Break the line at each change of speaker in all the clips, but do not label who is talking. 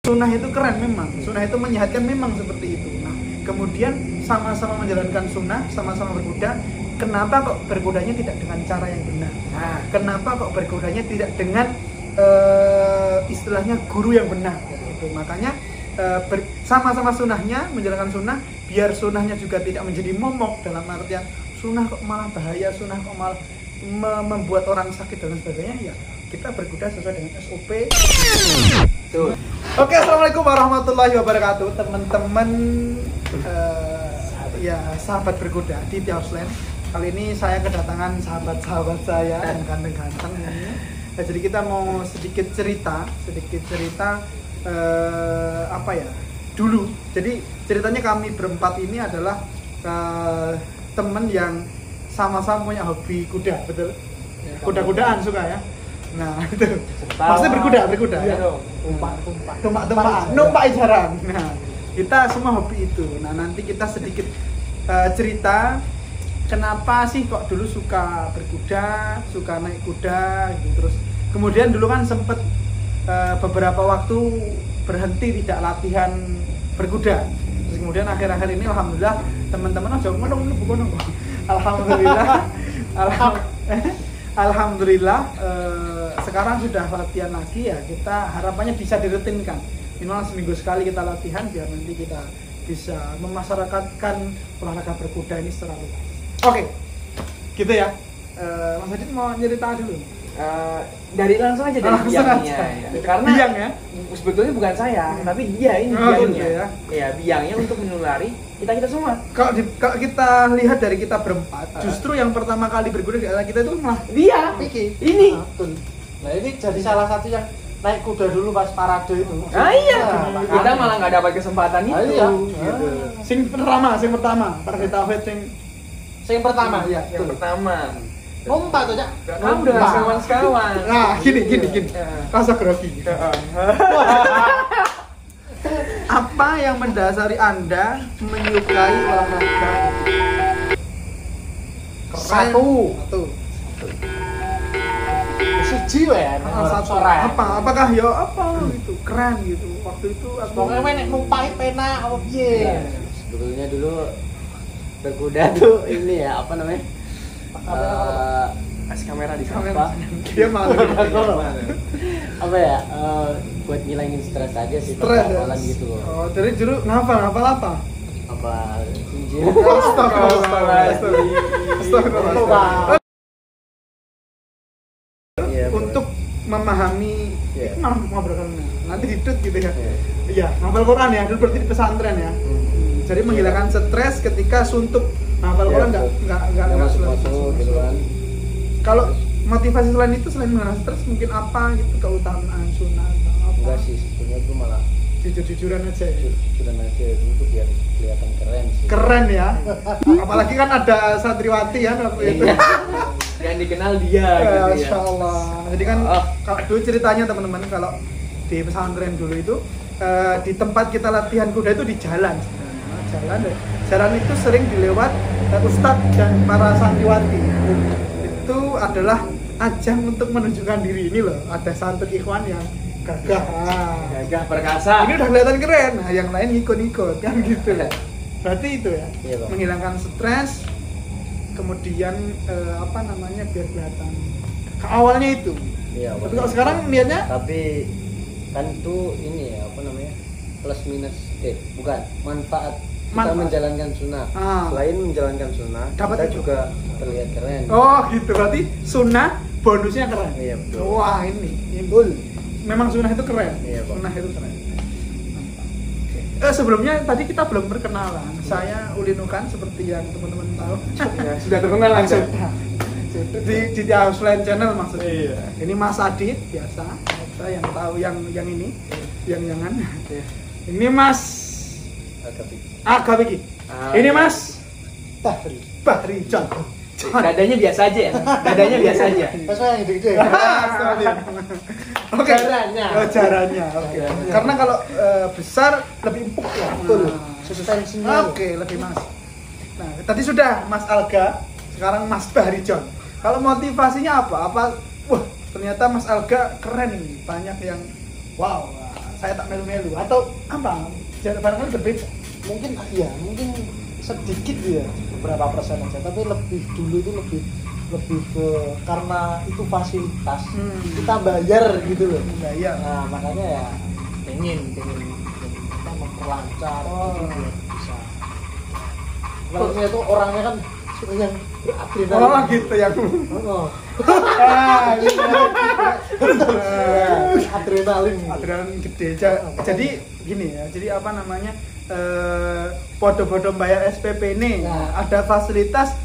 sunnah itu keren memang, sunnah itu menyehatkan memang seperti itu. Nah, kemudian sama-sama menjalankan sunnah, sama-sama berkuda. Kenapa kok berkudanya tidak dengan cara yang benar? Nah, kenapa kok berkudanya tidak dengan istilahnya guru yang benar? Gitu. Makanya sama-sama sunnahnya, menjalankan sunnah, biar sunnahnya juga tidak menjadi momok dalam artian sunnah kok malah bahaya, sunnah kok malah membuat orang sakit dan sebagainya. Ya, kita berkuda sesuai dengan SOP. Tuh. Oke, assalamualaikum warahmatullahi wabarakatuh, teman-teman. Ya, sahabat berkuda di Tiausland. Kali ini saya kedatangan sahabat-sahabat saya yang ganteng-ganteng ini. Nah, jadi kita mau sedikit cerita apa ya? Dulu. Jadi ceritanya kami berempat ini adalah teman yang sama-sama punya hobi kuda, betul? Kuda-kudaan suka ya. Nah, itu. Maksudnya berkuda ya. Tumpak-tumpakan. Numpak jarang. Nah, kita semua hobi itu. Nah, nanti kita sedikit cerita kenapa sih kok dulu suka berkuda, suka naik kuda gitu. Terus kemudian dulu kan sempet beberapa waktu berhenti tidak latihan berkuda. Terus kemudian akhir-akhir ini alhamdulillah teman-teman aja ngomong bukan. Alhamdulillah sekarang sudah latihan lagi ya. Kita harapannya bisa dirutinkan. Minimal seminggu sekali kita latihan biar nanti kita bisa memasyarakatkan olahraga berkuda ini secara luas. Oke, gitu ya. Mas Adit mau cerita dulu?
Dari langsung aja dari biangnya. Ya. Karena
biang ya?
Sebetulnya bukan saya, tapi dia ini biangnya.
Ya.
Ya, biangnya untuk menulari kita semua.
Kalau kita lihat dari kita berempat, justru yang pertama kali berkuda di antara kita itu malah
dia. Ini.
Nah, ini jadi salah satu yang naik kuda dulu pas parade itu.
Iya. Kita malah nggak dapat kesempatan itu.
Iya.
Gitu.
Sing pertama, pada tauhid
Yang pertama, ya.
Yang pertama.
Numpak tuh, Cak.
Udah sekawan-sekawan.
Nah, gini. Rasa grogi. Apa yang mendasari Anda menyukai olahraga?
Satu. Siji ya.
Satu. Apakah ya apa gitu keren gitu waktu itu
Pokoknya nek numpak pena apa piye.
Sebetulnya dulu berkuda tuh ini ya apa namanya?
Kasih kamera di sana.
Apa?
Dia malu.
Apa ya? Buat ngilangin stres aja sih,
Stres ya?
gitu loh.
Oh, dari dulu ngapal apa?
Apa cincin?
Astagfirullah.
Iya,
Untuk memahami
Iya.
malah ngobrol nanti ditut gitu ya. Iya, ngapal Quran ya, dulu berarti di pesantren ya. Jadi menghilangkan stres ketika suntuk. Ngapal Quran enggak
masuk gitu kan.
Kalau motivasi selain itu, selain menghilangkan stres, mungkin apa gitu keutamaan sunnah atau apa?
Enggak sih, sebetulnya tuh malah
Jujur-jujuran aja ya.
sudah aja itu biar kelihatan keren sih.
Keren ya. Apalagi kan ada santriwati ya waktu itu.
Yang dikenal dia gitu ya.
Masya Allah. Jadi kan kalau dulu ceritanya teman-teman, kalau di pesantren dulu itu di tempat kita latihan kuda itu di jalan. Jalan itu sering dilewat ustadz dan para santriwati. Itu adalah ajang untuk menunjukkan diri. Ini loh, ada santri ikhwan yang gagah
perkasa.
ini udah kelihatan keren. Nah, yang lain ikut kan gitu. Berarti itu ya,
Iya, Bang.
menghilangkan stres, kemudian biar kelihatan. Awalnya itu.
Iya,
Tapi kalau sekarang niatnya
tapi kan itu ini ya apa namanya? Plus minus bukan manfaat kita menjalankan sunnah. Selain menjalankan sunnah,
Dapat
kita
itu.
juga terlihat keren.
oh gitu, berarti sunnah bonusnya keren.
Iya, betul.
Wah ini betul. Memang sunnah itu keren.
Iya, Bang.
Sunnah itu keren. Oke. Sebelumnya tadi kita belum perkenalan. Saya Ulinukan seperti yang teman-teman tahu.
Ya, sudah terkenal langsung.
di Tiausland channel maksudnya.
Iya.
Ini Mas Adit biasa. Saya yang tahu yang ini, yang jangan.
Iya.
Ini Mas Aga Biki. Ini Mas Bahri John.
Dadanya biasa aja ya. Dadanya biasa aja.
Pas yang gede-gede.
Oke.
Jarannya.
Jarannya. Oke. Karena kalau besar lebih empuk ya.
Betul. Suspensinya.
Oke, lebih mas. Nah, tadi sudah Mas Alga, sekarang Mas Bahri John. Kalau motivasinya apa? Wah, ternyata Mas Alga keren ini. Banyak yang wow, saya tak melu-melu atau apa? Barangkali berbeda.
Mungkin sedikit ya, beberapa persen aja, tapi lebih dulu itu lebih ke karena itu fasilitas kita bayar gitu loh.
Bayar.
Nah makanya ya pengen kita memperlancar gitu biar bisa. Kalau saya tuh orangnya kan suka yang beradrenalin.
Oh gitu yang.
Oh.
Gitu.
Adrenalin
Gede. Jadi gini ya. Jadi apa namanya? Podo-podo bayar SPP ini ada fasilitas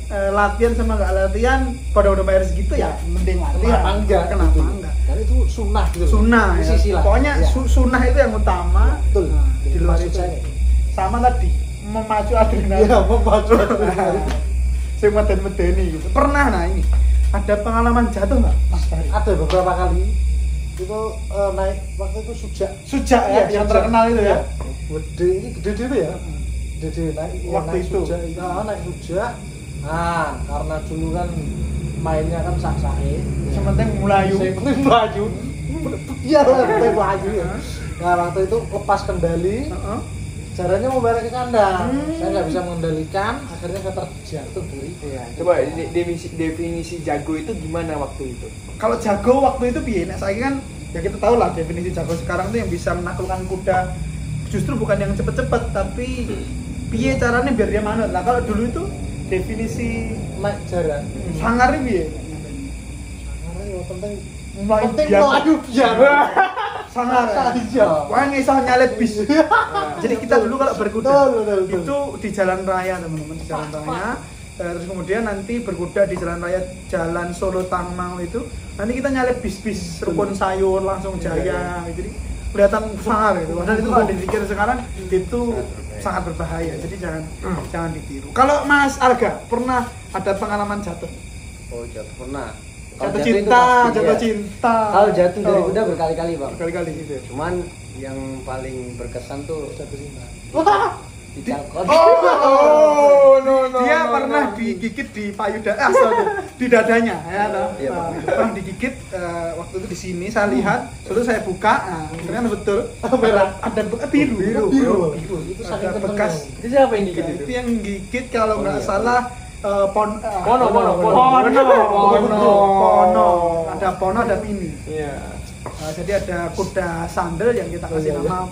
latihan sama nggak latihan podo-podo bayar segitu ya mending latihan. Kenapa enggak?
Karena itu sunnah gitu.
Sunnah ya. Pokoknya sunnah itu yang utama.
Betul.
Di luar itu. Sama tadi memacu adrenalin.
Iya, memacu adrenalin.
Saya meden-medeni gitu. Pernah ini ada pengalaman jatuh nggak Mas Fahri?
Ada beberapa kali itu naik waktu itu
Sujak ya, yang terkenal itu ya.
Gede ya. Gede naik
waktu
naik
itu.
Naik sujak. Nah, karena dulu kan mainnya kan sak-sake.
Sementing melayu.
Sementing melayu. Iya, sementing melayu ya. Nah, waktu itu lepas kendali. Caranya mau balik ke kandang. Saya nggak bisa mengendalikan, akhirnya saya terjatuh dari itu ya.
Coba definisi jago itu gimana waktu itu?
Kalau jago waktu itu piye? Nah, saya kan ya kita tahu lah definisi jago sekarang tuh yang bisa menaklukkan kuda. Justru bukan yang cepet-cepet, tapi piye caranya biar dia manut. Nah, kalau dulu itu definisi
naik jaran.
Sangar piye?
Sangar ya penting
Penting
melayu biar.
Sangar.
Iya.
Wah, nggak bisa nyalip bis. Jadi kita dulu kalau berkuda
Betul.
itu di jalan raya teman-teman, di jalan raya. Terus kemudian nanti berkuda di jalan raya Jalan Solo Tangmang itu nanti kita nyalip bis-bis Rukun Sayur langsung jaya jadi kelihatan sangar gitu. Padahal itu kalau dipikir sekarang itu sangat berbahaya. Jadi jangan ditiru. Kalau Mas Arga pernah ada pengalaman jatuh?
Oh, jatuh pernah.
Jatuh
itu
cinta,
pasti,
jatuh
ya.
cinta.
Kalau jatuh dari kuda berkali-kali, Bang.
Berkali-kali gitu.
Cuman yang paling berkesan tuh
Jatuh cinta.
dicangkot.
No. Dia pernah digigit di payudara, di dadanya, ya toh.
Iya, Pak.
Pernah digigit waktu itu di sini saya lihat, terus saya buka, ternyata betul ada biru.
Itu saking
Ada
kencengnya.
bekas.
Itu siapa yang gigit
Itu
itu?
yang gigit kalau nggak
iya.
salah Pono. Ada Pono, ada Pini.
Iya.
Jadi ada kuda sandal yang kita kasih nama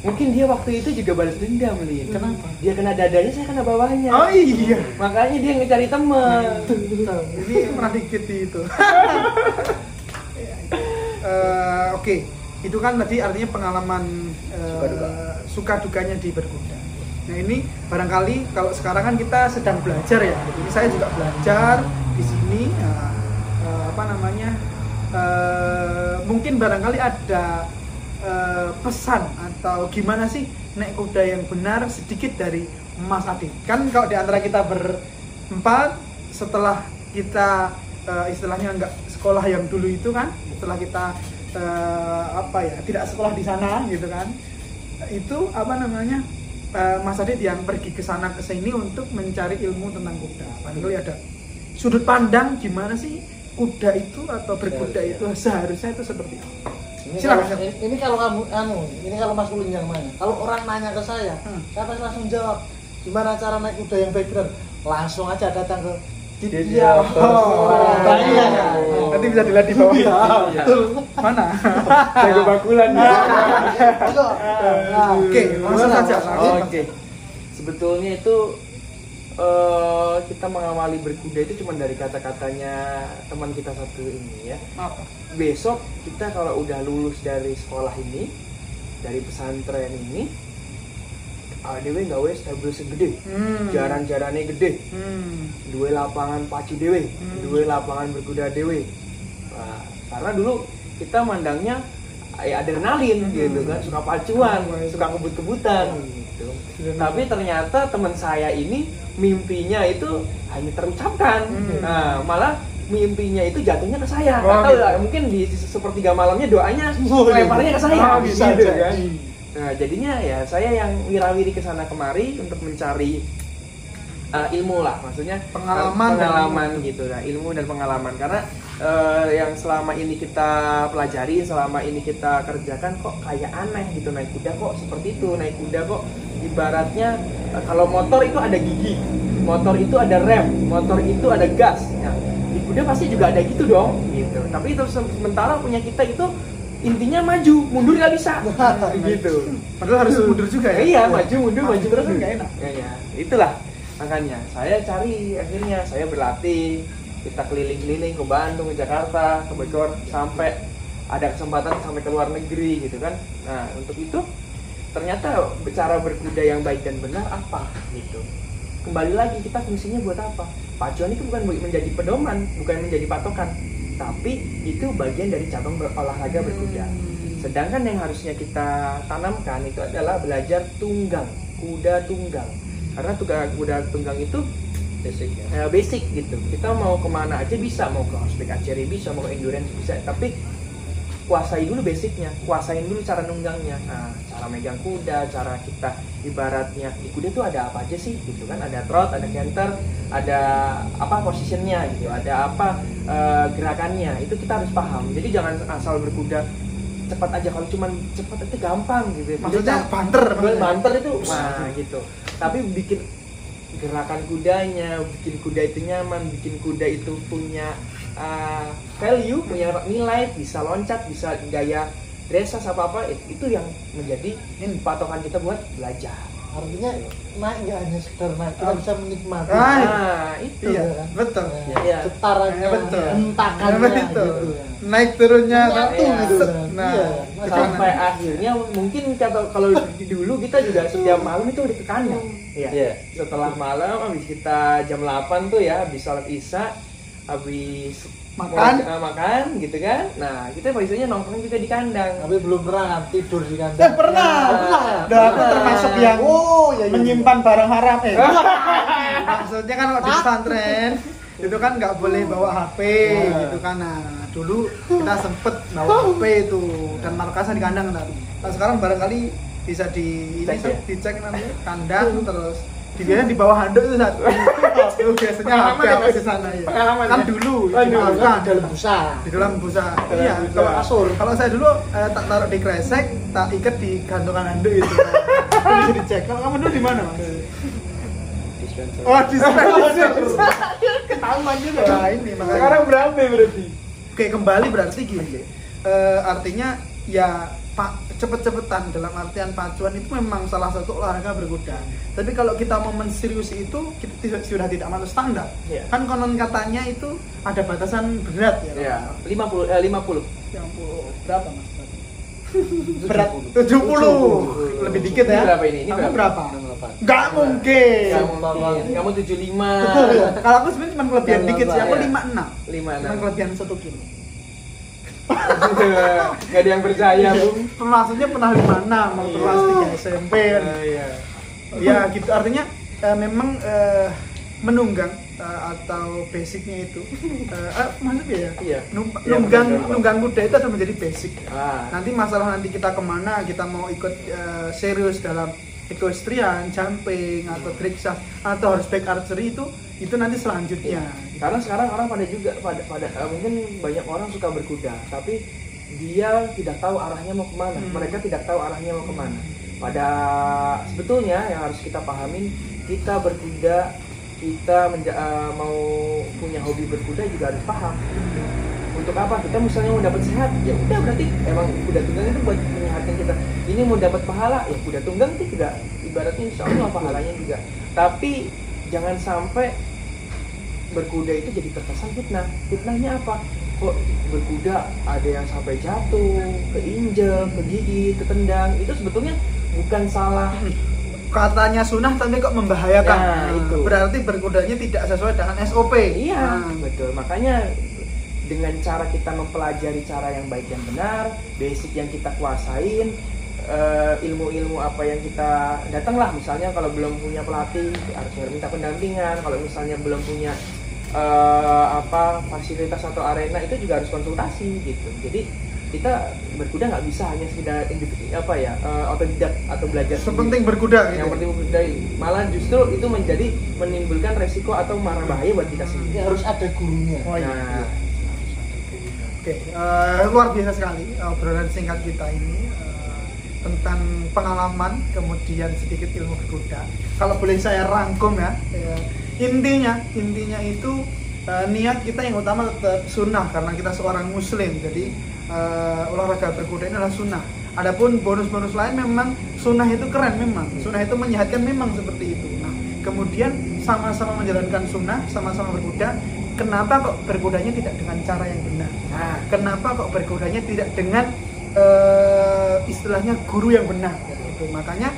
Mungkin dia waktu itu juga balas dendam, Lin.
Kenapa?
Dia kena dadanya, saya kena bawahnya.
Oh iya.
Makanya dia ngecari teman.
Ini pernah dikit di itu. Oke, itu kan tadi artinya pengalaman suka dukanya di berkuda. Nah ini barangkali kalau sekarang kan kita sedang belajar ya. Jadi saya juga belajar di sini. Mungkin barangkali ada pesan atau gimana sih naik kuda yang benar sedikit dari Mas Adi. Kan kalau di antara kita berempat setelah kita istilahnya nggak sekolah yang dulu itu kan, setelah kita tidak sekolah di sana gitu kan, itu Mas Adit yang pergi ke sana ke sini untuk mencari ilmu tentang kuda. Barangkali ada sudut pandang gimana sih kuda itu atau berkuda itu seharusnya itu seperti apa? Silakan.
Ini kalau kamu ini kalau Mas Ulin yang nanya. Kalau orang nanya ke saya pasti langsung jawab. Gimana cara naik kuda yang baik benar? Langsung aja datang ke
Dia.
Nanti bisa dilihat di bawah.
Iya, betul.
Mana?
Jago bakulan.
Oke, langsung saja.
Oke. Sebetulnya itu kita mengawali berkuda itu cuma dari kata-katanya teman kita satu ini ya. Besok kita kalau udah lulus dari sekolah ini, dari pesantren ini, dewe gawe stable segede, jaran-jarannya gede, dua lapangan pacu dewe, dua lapangan berkuda dewe. Nah, karena dulu kita mandangnya adrenalin gitu kan, suka pacuan, suka kebut-kebutan gitu. Tapi ternyata teman saya ini mimpinya itu hanya terucapkan. Nah, malah mimpinya itu jatuhnya ke saya. Nggak tahu lah, mungkin di sepertiga malamnya doanya leparnya ke saya gitu kan. Nah, jadinya ya saya yang wirawiri ke sana kemari untuk mencari ilmu lah, maksudnya
pengalaman
gitu. Nah, ilmu dan pengalaman, karena yang selama ini kita pelajari, selama ini kita kerjakan kok kayak aneh gitu, naik kuda kok seperti itu, naik kuda kok ibaratnya kalau motor itu ada gigi, motor itu ada rem, motor itu ada gas. Nah, di kuda pasti juga ada gitu dong, gitu. Tapi itu sementara punya kita itu intinya maju, mundur nggak bisa, gitu.
Padahal harus mundur juga ya.
Iya, maju mundur
terus kan nggak enak.
Ya, itulah makanya saya cari, akhirnya saya berlatih, kita keliling-keliling ke Bandung, ke Jakarta, ke Bogor, sampai ada kesempatan sampai ke luar negeri gitu kan. Nah, untuk itu ternyata cara berkuda yang baik dan benar apa gitu. Kembali lagi, kita fungsinya buat apa? Pacuan itu bukan menjadi pedoman, bukan menjadi patokan, tapi itu bagian dari cabang olahraga berkuda. Sedangkan yang harusnya kita tanamkan itu adalah belajar tunggang, kuda tunggang. Karena kuda tunggang itu basic gitu. Kita mau kemana aja bisa, mau ke horseback archery bisa, mau ke endurance bisa, tapi kuasai dulu basicnya, kuasain dulu cara nunggangnya. Nah, cara megang kuda, cara kita ibaratnya di kuda tuh ada apa aja sih gitu kan, ada trot, ada canter, ada apa positionnya gitu, ada apa gerakannya, itu kita harus paham. Jadi jangan asal berkuda cepat aja, kalau cuma cepat itu gampang gitu.
Maksudnya banter
itu nah gitu. Tapi bikin gerakan kudanya, bikin kuda itu nyaman, bikin kuda itu punya value, punya nilai, bisa loncat, bisa gaya dressage apa itu yang menjadi patokan kita buat belajar.
Artinya naik nggak hanya sekedar naik, kita bisa menikmati.
Nah, itu
iya, betul.
Ya.
Getarannya,
betul.
hentakannya
gitu.
Ya.
Naik turunnya
Nyatu gitu kan.
Nah,
Iya.
Sampai akhirnya mungkin kalau dulu kita juga setiap malam itu udah ke kandang. Iya. Setelah malam habis kita jam 8 tuh ya, habis sholat Isya, habis makan gitu kan. Nah, kita biasanya nongkrong juga di kandang.
Tapi belum pernah kan tidur di kandang.
Pernah. Aku termasuk yang menyimpan barang haram. Maksudnya kan kalau di pesantren itu kan nggak boleh bawa HP gitu kan. Nah, dulu kita sempet bawa HP itu dan markasnya di kandang tadi. Nah, sekarang barangkali bisa dicek nanti kandang, terus biasanya di bawah handuk itu satu. Biasanya HP di sana ya. Kan dulu
di dalam busa.
Di dalam busa. Iya, kalau saya dulu tak taruh di kresek, tak ikat di gantungan handuk itu. Bisa dicek. Kalau kamu dulu di mana, Mas?
Dispenser.
Oh, dispenser. Ketahuan juga. Nah, ini makanya.
Sekarang berapa berarti?
Oke, kembali berarti gini. Artinya ya cepet-cepetan, dalam artian pacuan itu memang salah satu olahraga berkuda. Tapi kalau kita mau menseriusi itu, kita sudah tidak masuk standar.
Yeah.
Kan konon katanya itu ada batasan berat ya.
50.
Yang berapa, Mas? Berat 70. Lebih dikit ya.
Ini berapa ini?
Kamu berapa?
68.
Enggak mungkin.
Kamu 75.
Kalau aku sebenarnya cuma kelebihan dikit sih. Aku 56.
56.
Cuma kelebihan 1 kilo.
Gak ada yang percaya, Bung.
Maksudnya pernah 56 waktu kelas 3 SMP kan.
Iya.
Ya gitu, artinya memang menunggang atau basicnya itu maksudnya ya.
Iya.
Nunggang kuda itu adalah menjadi basic.
Ah.
Nanti masalah nanti kita kemana, kita mau ikut serius dalam equestrian, jumping atau dressage atau horseback archery itu nanti selanjutnya.
Karena sekarang orang pada mungkin banyak orang suka berkuda, tapi dia tidak tahu arahnya mau kemana. Mereka tidak tahu arahnya mau kemana. Pada sebetulnya yang harus kita pahamin, kita berkuda, kita mau punya hobi berkuda juga harus paham. Untuk apa? Kita misalnya mau dapat sehat, ya udah berarti emang kuda tunggang itu buat menyehatkan kita. Ini mau dapat pahala, ya kuda tunggang itu juga ibaratnya insya Allah pahalanya juga. Tapi jangan sampai berkuda itu jadi terkesan fitnah. Fitnahnya apa? Kok berkuda ada yang sampai jatuh, keinjek, kegigit, ketendang. Itu sebetulnya bukan salah.
Katanya sunnah tapi kok membahayakan.
Nah, itu.
Berarti berkudanya tidak sesuai dengan SOP.
Iya, betul. Makanya dengan cara kita mempelajari cara yang baik dan benar, basic yang kita kuasain, ilmu-ilmu apa yang kita datanglah, misalnya kalau belum punya pelatih harus minta pendampingan, kalau misalnya belum punya fasilitas atau arena itu juga harus konsultasi gitu. Jadi kita berkuda nggak bisa hanya sekedar otodidak atau belajar
sepenting berkuda gitu.
Yang penting berkuda, malah justru itu menimbulkan resiko atau marah bahaya buat kita sendiri.
Ini harus ada gurunya.
Oh iya.
Nah,
Oke, luar biasa sekali obrolan singkat kita ini tentang pengalaman, kemudian sedikit ilmu berkuda. Kalau boleh saya rangkum ya, intinya itu niat kita yang utama tetap sunnah karena kita seorang muslim. Jadi olahraga berkuda ini adalah sunnah. Adapun bonus-bonus lain memang sunnah itu keren memang, sunnah itu menyehatkan memang seperti itu. Nah, kemudian sama-sama menjalankan sunnah, sama-sama berkuda. Kenapa kok berkudanya tidak dengan cara yang benar? Nah, kenapa kok berkudanya tidak dengan istilahnya guru yang benar? Gitu. Makanya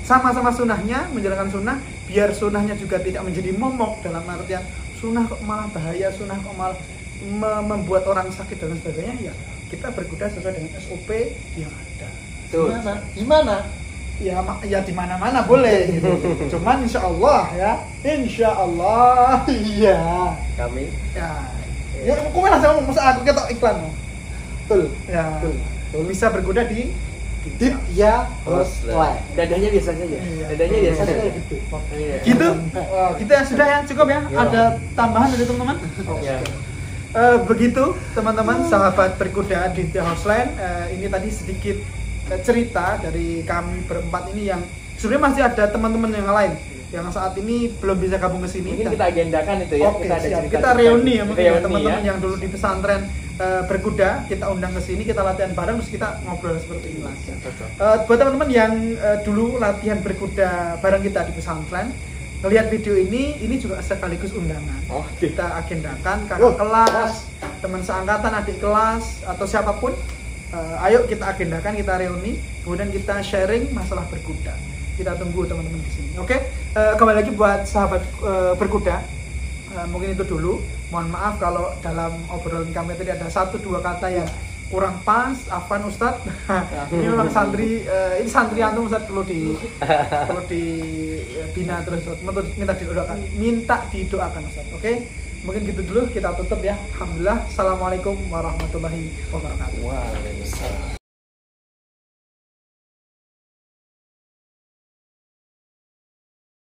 sama-sama sunnahnya, menjalankan sunnah, biar sunnahnya juga tidak menjadi momok dalam artian sunnah kok malah bahaya, sunnah kok malah membuat orang sakit dan sebagainya. Ya kita berkuda sesuai dengan SOP yang ada.
Gimana?
Ya di mana-mana boleh gitu. Cuman insya Allah iya
Kami
ya aku malah sama masa aku ketok iklan
Betul.
ya
Betul.
bisa berkuda di
Ditya Hostline.
dadanya biasa saja.
Iya.
Dadanya biasa saja.
Gitu.
Iya.
gitu. Gitu ya, sudah ya, cukup ya.
Ya.
Ada tambahan dari teman-teman?
Ya.
Begitu teman-teman sahabat berkuda di The Hostline. Ini tadi sedikit cerita dari kami berempat ini yang sebenarnya masih ada teman-teman yang lain yang saat ini belum bisa gabung ke sini.
Mungkin kita agendakan itu ya.
Oke,
Kita ada
siap.
cerita.
Kita reuni ya mungkin ya,
Reuni,
teman-teman
ya.
yang dulu di pesantren berkuda, kita undang ke sini, kita latihan bareng, terus kita ngobrol seperti ini lagi. Buat teman-teman yang dulu latihan berkuda bareng kita di pesantren, ngelihat video ini juga sekaligus undangan.
Oh,
Kita agendakan kakak kelas, teman seangkatan, adik kelas, atau siapapun. Ayo kita agendakan, kita reuni, kemudian kita sharing masalah berkuda. Kita tunggu teman-teman di sini. Oke, kembali lagi buat sahabat berkuda. Mungkin itu dulu. Mohon maaf kalau dalam obrolan kami tadi ada 1-2 kata yang kurang pas. Afwan Ustadz. Ini memang santri, ini santri antum Ustadz perlu dibina terus. Minta didoakan Ustadz. Oke, mungkin gitu dulu, kita tutup ya. Alhamdulillah. Assalamualaikum warahmatullahi wabarakatuh.
Waalaikumsalam.